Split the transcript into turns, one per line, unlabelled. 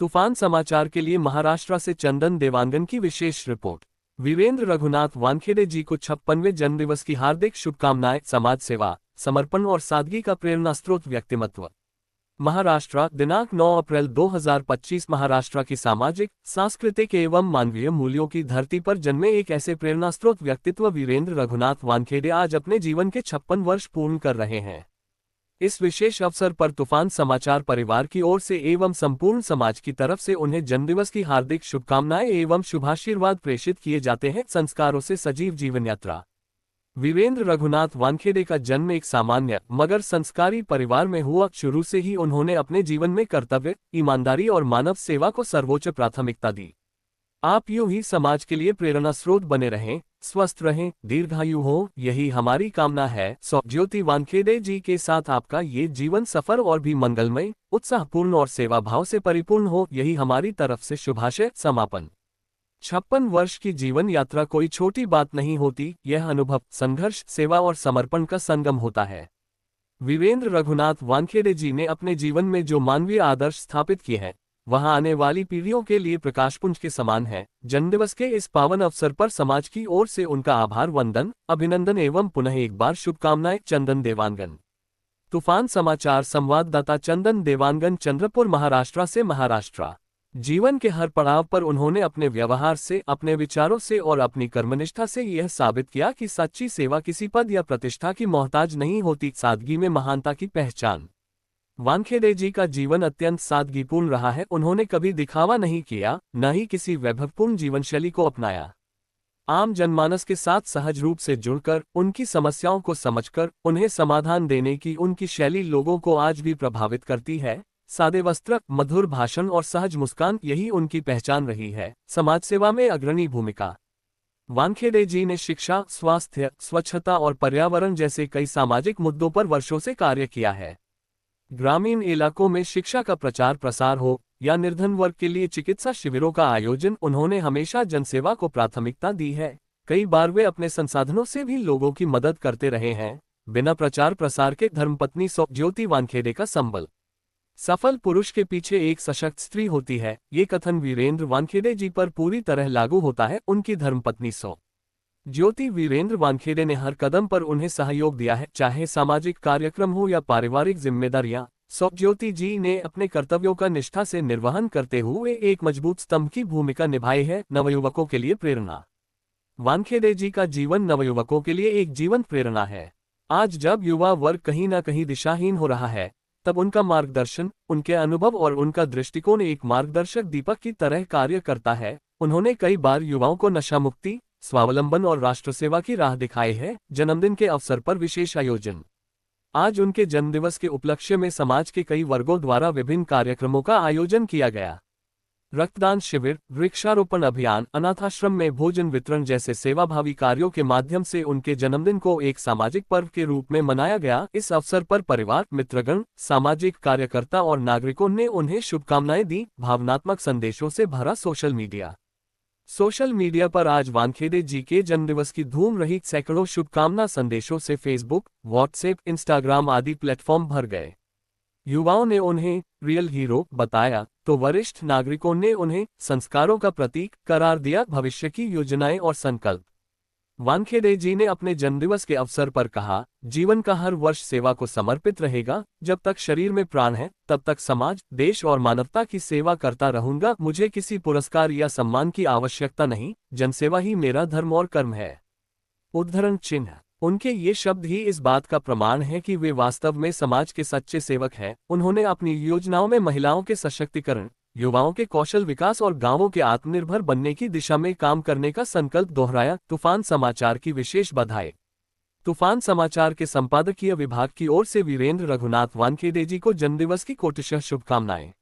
तूफान समाचार के लिए महाराष्ट्र से चंदन देवांगन की विशेष रिपोर्ट। वीरेंद्र रघुनाथ वानखेड़े जी को 56वें जन्मदिवस की हार्दिक शुभकामनाएं। समाज सेवा, समर्पण और सादगी का प्रेरणास्रोत व्यक्तिमत्व। महाराष्ट्र, दिनांक 9 अप्रैल 2025। महाराष्ट्र की सामाजिक, सांस्कृतिक एवं मानवीय मूल्यों की धरती पर जन्मे एक ऐसे प्रेरणास्रोत व्यक्तित्व वीरेंद्र रघुनाथ वानखेड़े आज अपने जीवन के 56 वर्ष पूर्ण कर रहे हैं। इस विशेष अवसर पर तूफान समाचार परिवार की ओर से एवं संपूर्ण समाज की तरफ से उन्हें जन्मदिवस की हार्दिक शुभकामनाएं एवं शुभाशीर्वाद प्रेषित किए जाते हैं। संस्कारों से सजीव जीवन यात्रा। वीरेंद्र रघुनाथ वानखेड़े का जन्म एक सामान्य मगर संस्कारी परिवार में हुआ। शुरू से ही उन्होंने अपने जीवन में कर्तव्य, ईमानदारी और मानव सेवा को सर्वोच्च प्राथमिकता दी। आप यूं ही समाज के लिए प्रेरणा स्रोत बने रहें, स्वस्थ रहें, दीर्घायु हो, यही हमारी कामना है। ज्योति वानखेड़े जी के साथ आपका ये जीवन सफर और भी मंगलमय, उत्साहपूर्ण और सेवा भाव से परिपूर्ण हो, यही हमारी तरफ से शुभाशय। समापन। 56 वर्ष की जीवन यात्रा कोई छोटी बात नहीं होती। यह अनुभव, संघर्ष, सेवा और समर्पण का संगम होता है। वीरेंद्र रघुनाथ वानखेड़े जी ने अपने जीवन में जो मानवीय आदर्श स्थापित किए हैं, वहां आने वाली पीढ़ियों के लिए प्रकाशपुंज के समान है। जन्मदिवस के इस पावन अवसर पर समाज की ओर से उनका आभार, वंदन, अभिनंदन एवं पुनः एक बार शुभकामनाएं। चंदन देवांगन। तूफान समाचार संवाददाता चंदन देवांगन, चंद्रपुर, महाराष्ट्र से। महाराष्ट्र जीवन के हर पड़ाव पर उन्होंने अपने व्यवहार से, अपने विचारों से और अपनी कर्मनिष्ठा से यह साबित किया कि सच्ची सेवा किसी पद या प्रतिष्ठा की मोहताज नहीं होती, सादगी में महानता की पहचान। वानखेड़े जी का जीवन अत्यंत सादगीपूर्ण रहा है। उन्होंने कभी दिखावा नहीं किया, न ही किसी वैभवपूर्ण जीवनशैली को अपनाया। आम जनमानस के साथ सहज रूप से जुड़कर, उनकी समस्याओं को समझकर उन्हें समाधान देने की उनकी शैली लोगों को आज भी प्रभावित करती है। सादे वस्त्र, मधुर भाषण और सहज मुस्कान, यही उनकी पहचान रही है। समाज सेवा में अग्रणी भूमिका। वानखेड़े जी ने शिक्षा, स्वास्थ्य, स्वच्छता और पर्यावरण जैसे कई सामाजिक मुद्दों पर वर्षों से कार्य किया है। ग्रामीण इलाकों में शिक्षा का प्रचार प्रसार हो या निर्धन वर्ग के लिए चिकित्सा शिविरों का आयोजन, उन्होंने हमेशा जनसेवा को प्राथमिकता दी है। कई बार वे अपने संसाधनों से भी लोगों की मदद करते रहे हैं। बिना प्रचार प्रसार के धर्मपत्नी ज्योति वानखेड़े का संबल। सफल पुरुष के पीछे एक सशक्त स्त्री होती है, ये कथन वीरेंद्र वानखेड़े जी पर पूरी तरह लागू होता है। उनकी धर्मपत्नी ज्योति वीरेंद्र वानखेड़े ने हर कदम पर उन्हें सहयोग दिया है, चाहे सामाजिक कार्यक्रम हो या पारिवारिक जिम्मेदारियां। ज्योति जी ने अपने कर्तव्यों का निष्ठा से निर्वहन करते हुए एक मजबूत स्तंभ की भूमिका निभाई है। नवयुवकों के लिए प्रेरणा। वानखेड़े जी का जीवन नवयुवकों के लिए एक जीवंत प्रेरणा है। आज जब युवा वर्ग कहीं न कहीं दिशाहीन हो रहा है, तब उनका मार्गदर्शन, उनके अनुभव और उनका दृष्टिकोण एक मार्गदर्शक दीपक की तरह कार्य करता है। उन्होंने कई बार युवाओं को नशा मुक्ति, स्वावलंबन और राष्ट्र सेवा की राह दिखाई है। जन्मदिन के अवसर पर विशेष आयोजन। आज उनके जन्मदिवस के उपलक्ष्य में समाज के कई वर्गों द्वारा विभिन्न कार्यक्रमों का आयोजन किया गया। रक्तदान शिविर, वृक्षारोपण अभियान, अनाथाश्रम में भोजन वितरण जैसे सेवाभावी कार्यों के माध्यम से उनके जन्मदिन को एक सामाजिक पर्व के रूप में मनाया गया। इस अवसर पर परिवार, मित्रगण, सामाजिक कार्यकर्ता और नागरिकों ने उन्हें शुभकामनाएं दी। भावनात्मक संदेशों से भरा सोशल मीडिया पर आज वानखेड़े जी के जन्मदिवस की धूम रही। सैकड़ों शुभकामना संदेशों से फेसबुक, व्हाट्सएप, इंस्टाग्राम आदि प्लेटफॉर्म भर गए। युवाओं ने उन्हें रियल हीरो बताया, तो वरिष्ठ नागरिकों ने उन्हें संस्कारों का प्रतीक करार दिया। भविष्य की योजनाएं और संकल्प। वानखेड़े जी ने अपने जन्मदिवस के अवसर पर कहा, जीवन का हर वर्ष सेवा को समर्पित रहेगा। जब तक शरीर में प्राण है, तब तक समाज, देश और मानवता की सेवा करता रहूंगा। मुझे किसी पुरस्कार या सम्मान की आवश्यकता नहीं, जनसेवा ही मेरा धर्म और कर्म है। उद्धरण चिन्ह। उनके ये शब्द ही इस बात का प्रमाण है कि वे वास्तव में समाज के सच्चे सेवक हैं। उन्होंने अपनी योजनाओं में महिलाओं के सशक्तिकरण, युवाओं के कौशल विकास और गांवों के आत्मनिर्भर बनने की दिशा में काम करने का संकल्प दोहराया। तूफान समाचार की विशेष बधाई। तूफान समाचार के संपादकीय विभाग की ओर से वीरेंद्र रघुनाथ वानखेड़े जी को जन्मदिवस की कोटिशः शुभकामनाएं।